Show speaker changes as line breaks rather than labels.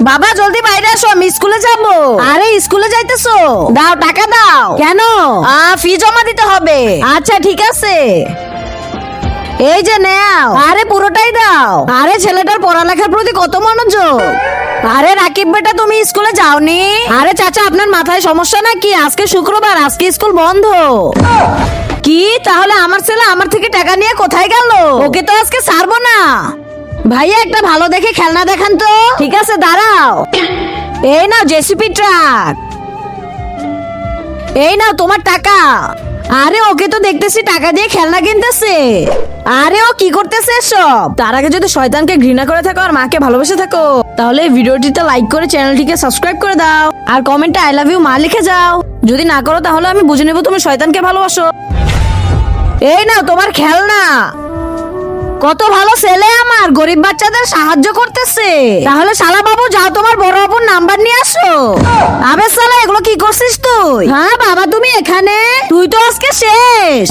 বাবা জলদি বাইরে আসো, আমি স্কুলে যাব। আরে স্কুলে যাইতেছো? দাও টাকা দাও। কেন? ফি জমা দিতে হবে। আচ্ছা ঠিক আছে, এই যে নাও। আরে পুরোটাই দাও। আরে ছেলেটার পড়ালেখার প্রতি কত মনোযোগ। আরে রাকিব বেটা, তুমি স্কুলে যাওনি? আরে চাচা, আপনার মাথায় সমস্যা নাকি? আজকে শুক্রবার, আজকে স্কুল বন্ধ। কি তাহলে আমার ছেলে আমার থেকে টাকা নিয়ে কোথায় গেল? ওকে তো আজকে ছাড়বো না। ভাইয়া একটা ভালো দেখে খেলনা দেখান তো। ঠিক আছে দাঁড়াও। এই নাও জেসিপি ট্রাক। এই নাও তোমার টাকা। আরে ওকে তো দেখতেছি টাকা দিয়ে খেলনা কিনতেছে। আরে ও কি করতেছে সব? তার আগে যদি শয়তানকে ঘৃণা করে থাকো আর মাকে ভালোবেসে থাকো, তাহলে এই ভিডিওটিতে লাইক করে চ্যানেলটিকে সাবস্ক্রাইব করে দাও আর কমেন্টে আই লাভ ইউ মা লিখে যাও। যদি না করো তাহলে আমি বুঝে নেব তুমি শয়তানকে ভালোবাসো। এই নাও তোমার খেলনা। কত ভালো ছেলে আমার, গরিব বাচ্চাদের সাহায্য করতেছে। তাহলে শালা বাবু যাও, তোমার বড় আপুর নাম্বার নিয়ে আসো। আবে শালা, এগুলো কি করছিস তুই? হ্যাঁ বাবা, তুমি এখানে? তুই তো আজকে শেষ।